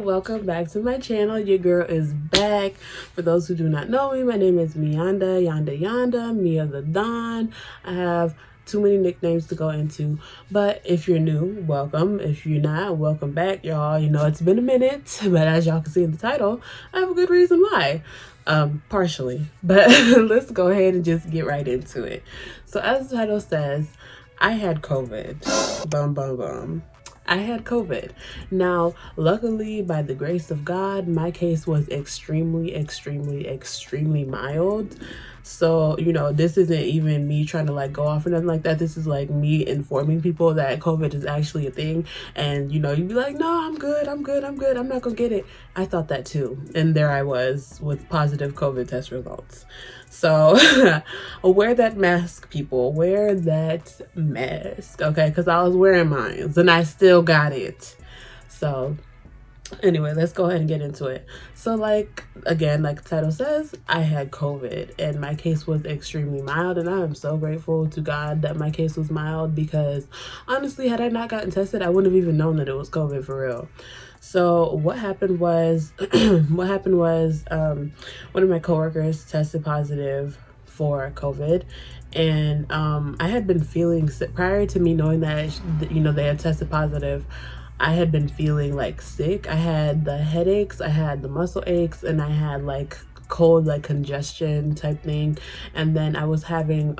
welcome back to my channel. Your girl is back. For those who do not know me, my name is Miyanda, Yanda, Miya the Don. I have too many nicknames to go into, but if you're new, welcome. If you're not, welcome back, y'all. You know, it's been a minute, but as y'all can see in the title, I have a good reason why. Partially, but let's go ahead and just get right into it. So as the title says, I had COVID. Bum, bum, bum. I had COVID. Now, luckily, by the grace of God, my case was extremely mild. So, you know, this isn't even me trying to like go off or nothing like that. This is like me informing people that COVID is actually a thing. And, you know, you'd be like, no, I'm good. I'm not gonna get it. I thought that too. And there I was with positive COVID test results. So wear that mask, people. Wear that mask, okay? Because I was wearing mine and I still got it. So anyway, let's go ahead and get into it. So like, again, like the title says, I had COVID and my case was extremely mild, and I am so grateful to God that my case was mild, because honestly, had I not gotten tested, I wouldn't have even known that it was COVID for real. So what happened was one of my coworkers tested positive for COVID, and I had been feeling sick prior to me knowing that, you know, they had tested positive. I had been feeling like sick. I had the headaches, I had the muscle aches, and I had like cold, like congestion type thing, and then I was having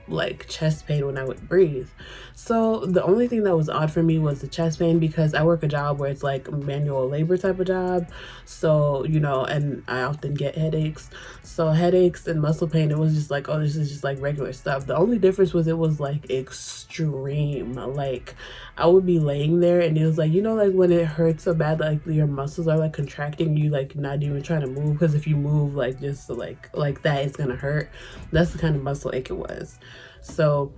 like chest pain when I would breathe. So the only thing that was odd for me was the chest pain, because I work a job where it's like manual labor type of job, so you know, and I often get headaches. So headaches and muscle pain, it was just like, oh, this is just like regular stuff. The only difference was it was like extreme. Like I would be laying there and it was like, you know, like when it hurts so bad, like your muscles are like contracting, you like not even trying to move, because if you move like just like that, it's gonna hurt. That's the kind of muscle ache it was. So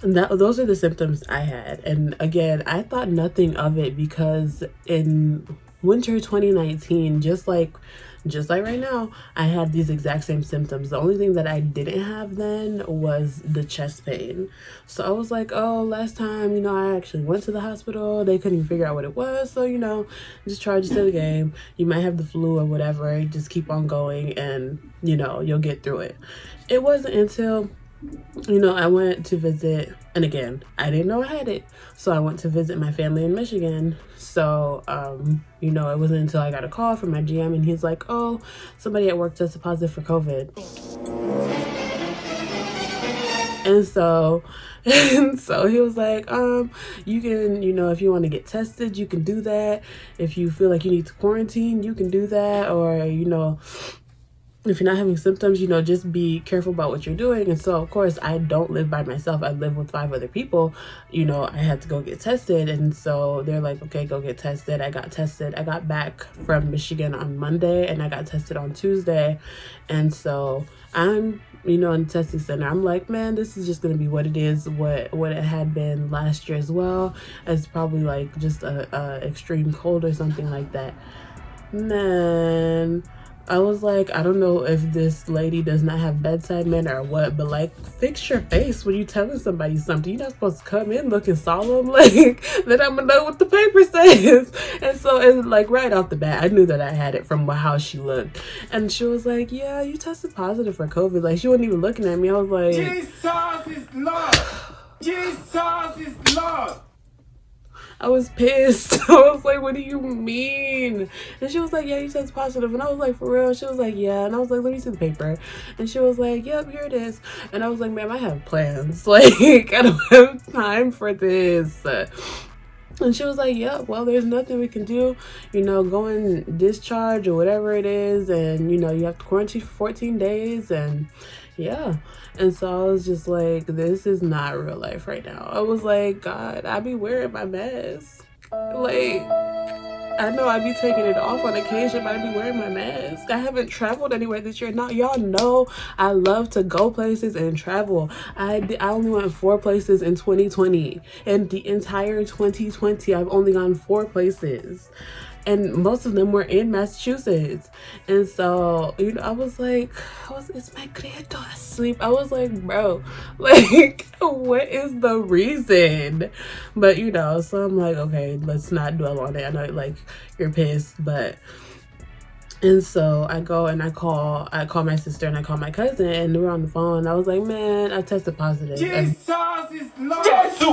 those are the symptoms I had. And again, I thought nothing of it, because in winter 2019, just like right now, I had these exact same symptoms. The only thing that I didn't have then was the chest pain. So I was like, oh, last time, you know, I actually went to the hospital. They couldn't even figure out what it was. So, you know, just charge it to the game. You might have the flu or whatever. Just keep on going and, you know, you'll get through it. It wasn't until, you know, I went to visit, and again, I didn't know I had it. So I went to visit my family in Michigan. So, you know, it wasn't until I got a call from my GM and he's like, oh, somebody at work tested positive for COVID. And so he was like, you can, you know, if you want to get tested, you can do that. If you feel like you need to quarantine, you can do that. Or, you know, if you're not having symptoms, you know, just be careful about what you're doing. And so, of course, I don't live by myself. I live with 5 other people. You know, I had to go get tested. And so they're like, okay, go get tested. I got tested. I got back from Michigan on Monday and I got tested on Tuesday. And so I'm, you know, in the testing center. I'm like, man, this is just going to be what it is, what it had been last year as well. It's probably like just a extreme cold or something like that. Man, I was like, I don't know if this lady does not have bedside manner or what, but like, fix your face when you telling somebody something. You're not supposed to come in looking solemn, like, then I'm gonna know what the paper says. And so it's like right off the bat, I knew that I had it from how she looked. And she was like, yeah, you tested positive for COVID. Like, she wasn't even looking at me. I was like, Jesus is Lord. Jesus is Lord. I was pissed. I was like, what do you mean? And she was like, yeah, you tested positive. And I was like, for real? She was like, yeah. And I was like, let me see the paper. And she was like, yep, here it is. And I was like, ma'am, I have plans. Like, I don't have time for this. And she was like, yeah, well, there's nothing we can do. You know, go and discharge or whatever it is. And, you know, you have to quarantine for 14 days. And yeah. And so I was just like, this is not real life right now. I was like, God, I be wearing my mask. Like, I know I be taking it off on occasion, but I be wearing my mask. I haven't traveled anywhere this year. Now, y'all know I love to go places and travel. I only went 4 places in 2020. And the entire 2020, I've only gone 4 places. and most of them were in Massachusetts. And so, you know, I was like, is my creator asleep? I was like, bro, like, what is the reason? But, you know, so I'm like, okay, let's not dwell on it. I know, like, you're pissed, but... And so I go and I call my sister and I call my cousin, and we were on the phone. I was like, man, I tested positive. Jesus is Lord.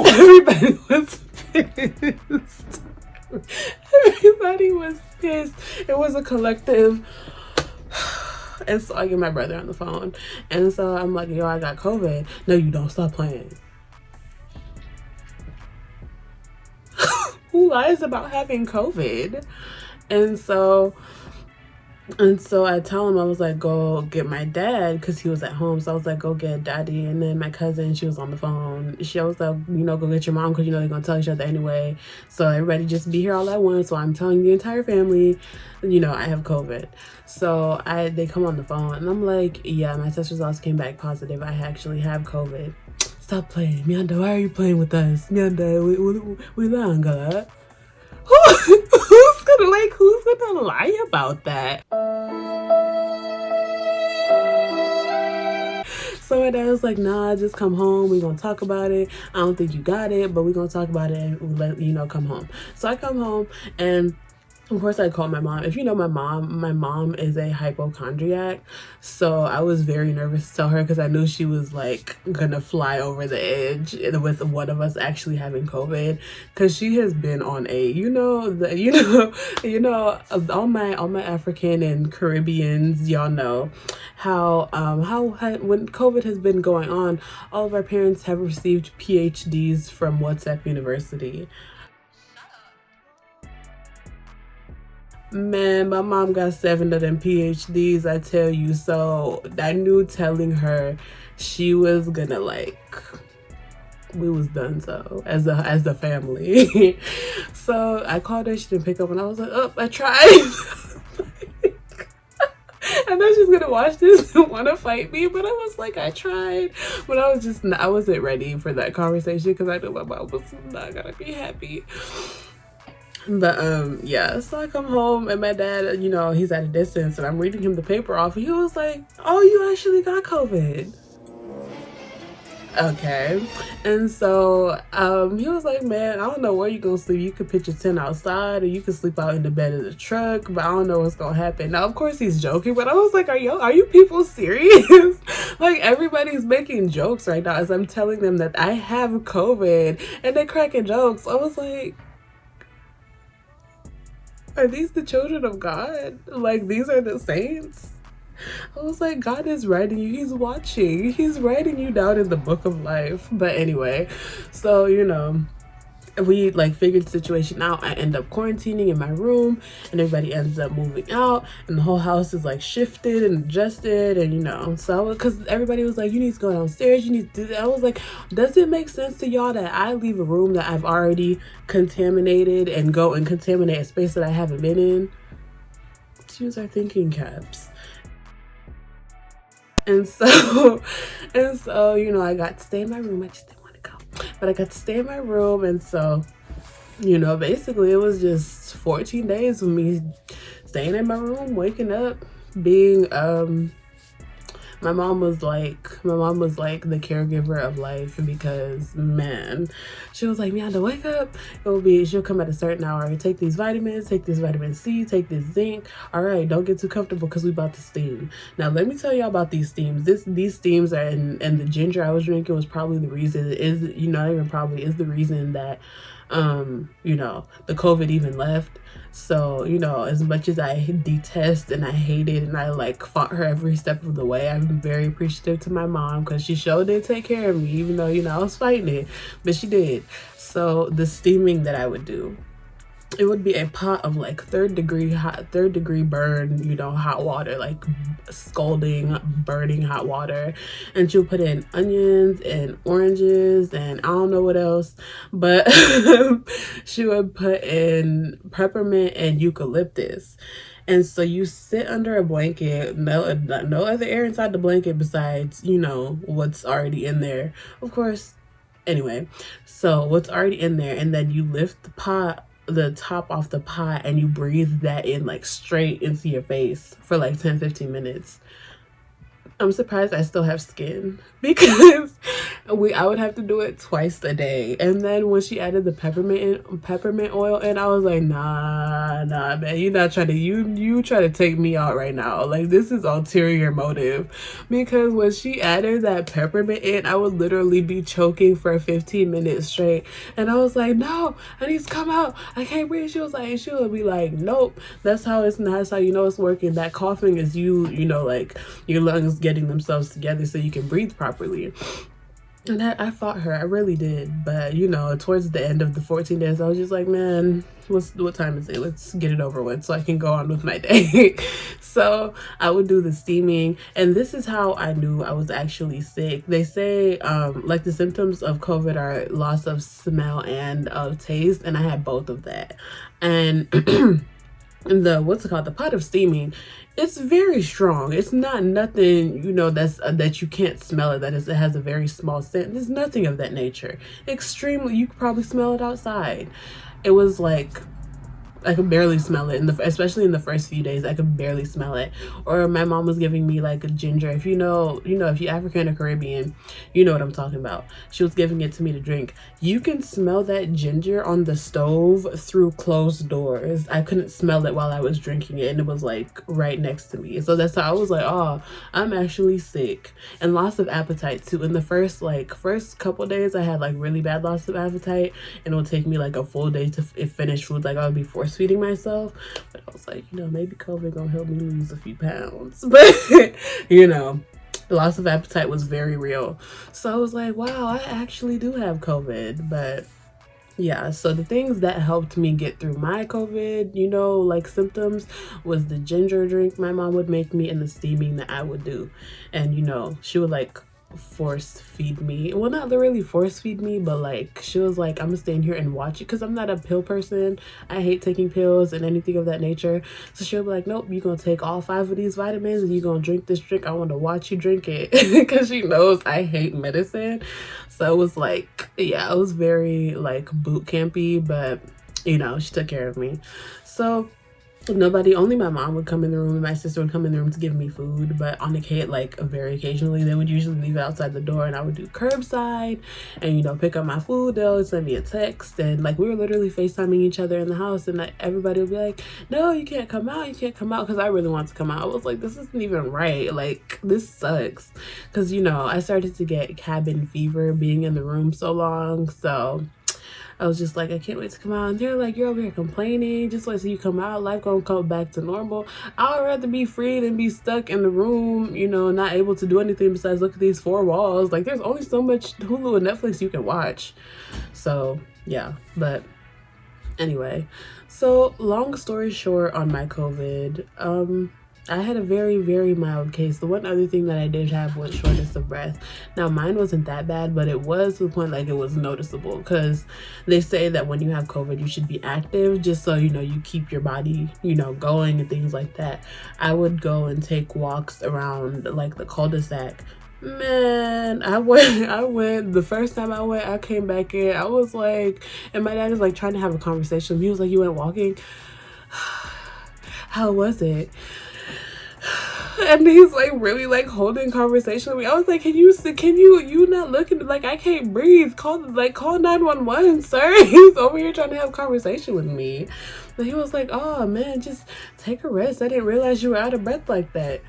Everybody was pissed. Everybody was pissed. It was a collective. And so I get my brother on the phone. And so I'm like, yo, I got COVID. No, you don't. Stop playing. Who lies about having COVID? And so I tell him, I was like, go get my dad, because he was at home. So I was like, go get daddy. And then my cousin, she was on the phone. She was like, you know, go get your mom, because, you know, they're going to tell each other anyway. So everybody just be here all at once. So I'm telling the entire family, you know, I have COVID. So they come on the phone, and I'm like, yeah, my test results came back positive. I actually have COVID. Stop playing. Miyanda, why are you playing with us? Miyanda, we lying, girl. Who's gonna lie about that? So my dad was like, nah, just come home. We're gonna talk about it. I don't think you got it, but we're gonna talk about it and let you know, come home. So I come home, and of course I called my mom. If you know my mom is a hypochondriac. So I was very nervous to tell her, because I knew she was like gonna fly over the edge with one of us actually having COVID, because she has been on a, all my African and Caribbeans, y'all know how when COVID has been going on, all of our parents have received PhDs from WhatsApp University. Man, my mom got 7 of them PhDs, I tell you. So I knew telling her she was gonna, like, we was done so as the family. So I called her, she didn't pick up, and I was like, oh, I tried. I know she's gonna watch this and want to fight me, but I was like, I tried. But I wasn't ready for that conversation, because I knew my mom was not gonna be happy. But yeah, so I come home, and my dad, you know, he's at a distance, and I'm reading him the paper off, and he was like, oh, you actually got COVID. Okay. And so he was like, man, I don't know where you gonna sleep. You could pitch your tent outside, or you could sleep out in the bed of the truck, but I don't know what's gonna happen. Now, of course he's joking, but I was like, are you people serious? Like, everybody's making jokes right now as I'm telling them that I have COVID, and they're cracking jokes. I was like, are these the children of God? Like, these are the saints? I was like, God is writing you. He's watching. He's writing you down in the book of life. But anyway, so, you know, we like figured the situation out. I end up quarantining in my room, and everybody ends up moving out, and the whole house is like shifted and adjusted. And, you know, so because everybody was like, you need to go downstairs, you need to do that. I was like, does it make sense to y'all that I leave a room that I've already contaminated and go and contaminate a space that I haven't been in? Let's use our thinking caps. And so, you know, I got to stay in my room. I just didn't want to go, but I got to stay in my room. And so, you know, basically it was just 14 days of me staying in my room, waking up, being, my mom was like the caregiver of life, because, man, she was like, Miyanda, wake up. She'll come at a certain hour. Take these vitamins, take this vitamin C, take this zinc. All right, don't get too comfortable, because we about to steam. Now, let me tell y'all about these steams. These steams are, and the ginger I was drinking was probably the reason, is the reason that, you know, the COVID even left. So, you know, as much as I detest and I hated and I like fought her every step of the way, I'm very appreciative to my mom, because she sure did take care of me, even though, you know, I was fighting it, but she did. So the steaming that I would do, it would be a pot of like third degree burn, you know, hot water, like scalding, burning hot water. And she'll put in onions and oranges and I don't know what else, but she would put in peppermint and eucalyptus. And so you sit under a blanket, no other air inside the blanket besides, you know, what's already in there, of course. Anyway, so what's already in there, and then you lift the pot the top off the pot and you breathe that in like straight into your face for like 10-15 minutes. I'm surprised I still have skin because I would have to do it twice a day. And then when she added the peppermint oil in, I was like, nah, man, you're not trying to you try to take me out right now. Like, this is ulterior motive. Because when she added that peppermint in, I would literally be choking for 15 minutes straight. And I was like, no, I need to come out. I can't breathe. She would be like, nope. That's how you know it's working. That coughing is you know, like your lungs getting themselves together so you can breathe properly. And I fought her, I really did. But you know, towards the end of the 14 days, I was just like, man, what time is it? Let's get it over with so I can go on with my day. So I would do the steaming, and this is how I knew I was actually sick. They say like the symptoms of COVID are loss of smell and of taste, and I had both of that. And the pot of steaming, it's very strong. It's not nothing, you know, that's that you can't smell it. It has a very small scent. There's nothing of that nature. Extremely, you could probably smell it outside. It was like, I could barely smell it, especially in the first few days. I could barely smell it. Or my mom was giving me like a ginger. If you know, if you're African or Caribbean, you know what I'm talking about. She was giving it to me to drink. You can smell that ginger on the stove through closed doors. I couldn't smell it while I was drinking it, and it was like right next to me. So that's how I was like, oh, I'm actually sick. And loss of appetite too. In the first couple days, I had like really bad loss of appetite, and it would take me like a full day to finish food. Like I would be force feeding myself. But I was like, you know, maybe COVID gonna help me lose a few pounds. But you know, the loss of appetite was very real. So I was like, wow, I actually do have COVID. But yeah, so the things that helped me get through my COVID, you know, like symptoms, was the ginger drink my mom would make me and the steaming that I would do. And you know, she would like force feed me. Well, not really force feed me, but like she was like, I'm gonna stay in here and watch it, because I'm not a pill person. I hate taking pills and anything of that nature. So she'll be like, nope, you're gonna take all 5 of these vitamins and you're gonna drink this drink. I want to watch you drink it, because she knows I hate medicine. So it was like, yeah, it was very like boot campy, but you know, she took care of me. So only my mom would come in the room and my sister would come in the room to give me food. But on like very occasionally, they would usually leave it outside the door, and I would do curbside and, you know, pick up my food. They always send me a text, and like we were literally FaceTiming each other in the house, and like everybody would be like, no, you can't come out, because I really want to come out. I was like, this isn't even right, like this sucks, because you know, I started to get cabin fever being in the room so long. So I was just like, I can't wait to come out. And they're like, you're over here complaining. Just wait till you come out. Life gonna come back to normal. I would rather be free than be stuck in the room, you know, not able to do anything besides look at these 4 walls. Like, there's only so much Hulu and Netflix you can watch. So, yeah. But anyway. So, long story short on my COVID, I had a very, very mild case. The one other thing that I did have was shortness of breath. Now, mine wasn't that bad, but it was to the point like it was noticeable, because they say that when you have COVID, you should be active, just so, you know, you keep your body, you know, going and things like that. I would go and take walks around like the cul-de-sac. Man, I went the first time I went, I came back in, I was like, and my dad was like trying to have a conversation. He was like, you went walking? How was it? And he's like really like holding conversation with me. I was like, can you not looking, like I can't breathe, call 911, sir. He's over here trying to have a conversation with me. But he was like, oh man, just take a rest, I didn't realize you were out of breath like that.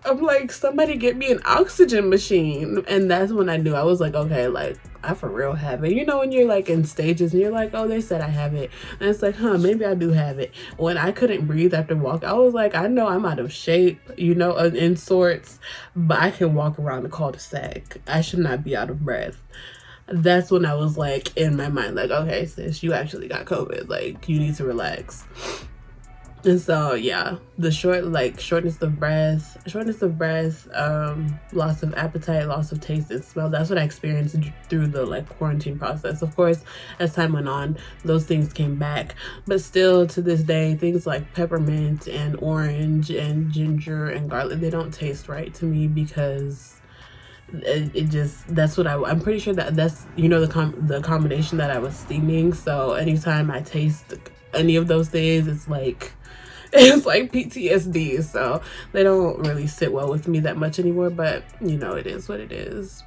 I'm like, somebody get me an oxygen machine. And that's when I knew. I was like, okay, like I for real have it. You know, when you're like in stages and you're like, oh, they said I have it, and it's like, maybe I do have it. When I couldn't breathe after walking, I was like, I know I'm out of shape, you know, in sorts, but I can walk around the cul-de-sac. I should not be out of breath. That's when I was like in my mind, like, okay, sis, you actually got COVID, like you need to relax. And so yeah, the shortness of breath, loss of appetite, loss of taste and smell, that's what I experienced through the like quarantine process. Of course, as time went on, those things came back, but still to this day, things like peppermint and orange and ginger and garlic, they don't taste right to me, because it just, that's what I'm pretty sure that's, you know, the combination that I was steaming. So anytime I taste any of those things, it's like PTSD. So they don't really sit well with me that much anymore, but you know, it is what it is.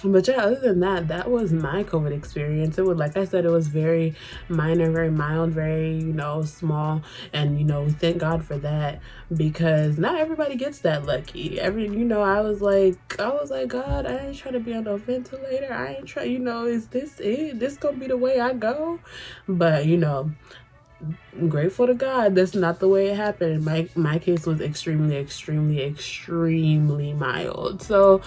But yeah, other than that, that was my COVID experience. It was, like I said, it was very minor, very mild, very, you know, small. And, you know, thank God for that, because not everybody gets that lucky. You know, I was like, God, I ain't trying to be on no ventilator. I ain't trying, you know, is this it? This gonna be the way I go? But, you know, I'm grateful to God that's not the way it happened. My case was extremely mild. So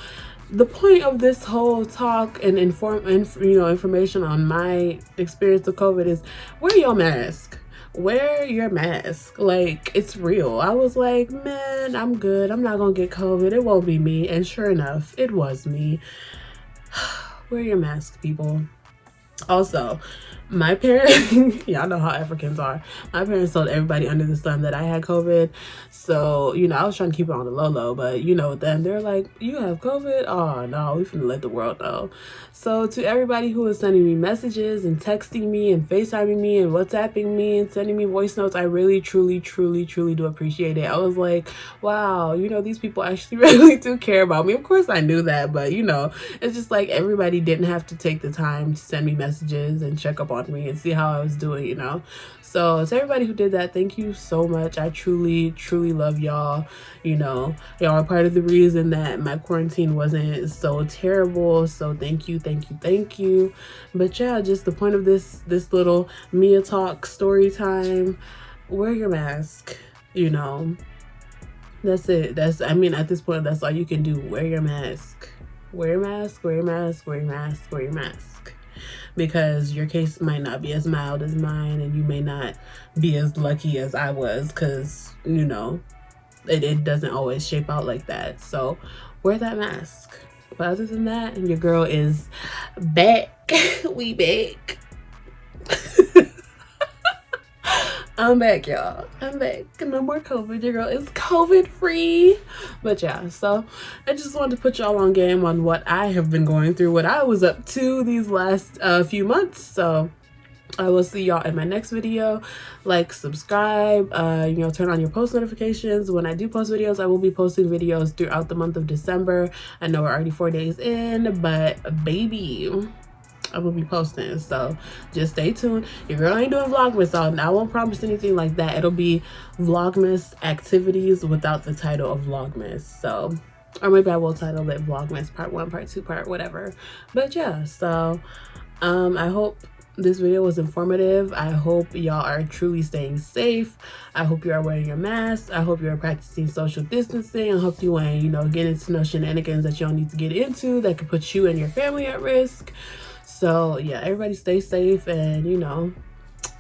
the point of this whole talk and information on my experience with COVID is, wear your mask. Wear your mask. Like, it's real. I was like, man, I'm good. I'm not gonna get COVID. It won't be me. And sure enough, it was me. Wear your mask, people. Also, my parents, y'all know how Africans are. My parents told everybody under the sun that I had COVID. So, you know, I was trying to keep it on the low, but you know, with them, they're like, you have COVID? Oh no, we finna let the world know. So to everybody who was sending me messages and texting me and FaceTiming me and WhatsApping me and sending me voice notes, I really, truly do appreciate it. I was like, wow, you know, these people actually really do care about me. Of course I knew that, but you know, it's just like everybody didn't have to take the time to send me messages and check up on me and see how I was doing, you know. So to everybody who did that, thank you so much. I truly love y'all. You know, y'all are part of the reason that my quarantine wasn't so terrible. So thank you. But yeah, just the point of this little Miyatalk story time, wear your mask, you know. That's it. I mean, at this point, that's all you can do. Wear your mask. Wear your mask, wear your mask, wear your mask, wear your mask. Because your case might not be as mild as mine, and you may not be as lucky as I was, because, you know, it doesn't always shape out like that. So wear that mask. But other than that, your girl is back. We back. I'm back, y'all. I'm back. No more COVID. Your girl is COVID free. But yeah, so I just wanted to put y'all on game on what I have been going through, what I was up to these last few months. So I will see y'all in my next video. Like, subscribe, you know, turn on your post notifications. When I do post videos, I will be posting videos throughout the month of December. I know we're already 4 days in, but baby, I will be posting, so just stay tuned. Your girl ain't doing Vlogmas, so I won't promise anything like that. It'll be Vlogmas activities without the title of Vlogmas. So, or maybe I will title it Vlogmas Part 1, Part 2, Part whatever. But yeah, so I hope this video was informative. I hope y'all are truly staying safe. I hope you are wearing your mask. I hope you are practicing social distancing. I hope you ain't, you know, getting into no shenanigans that you don't need to get into that could put you and your family at risk. So yeah, everybody stay safe, and you know,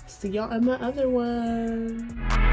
see y'all in my other one.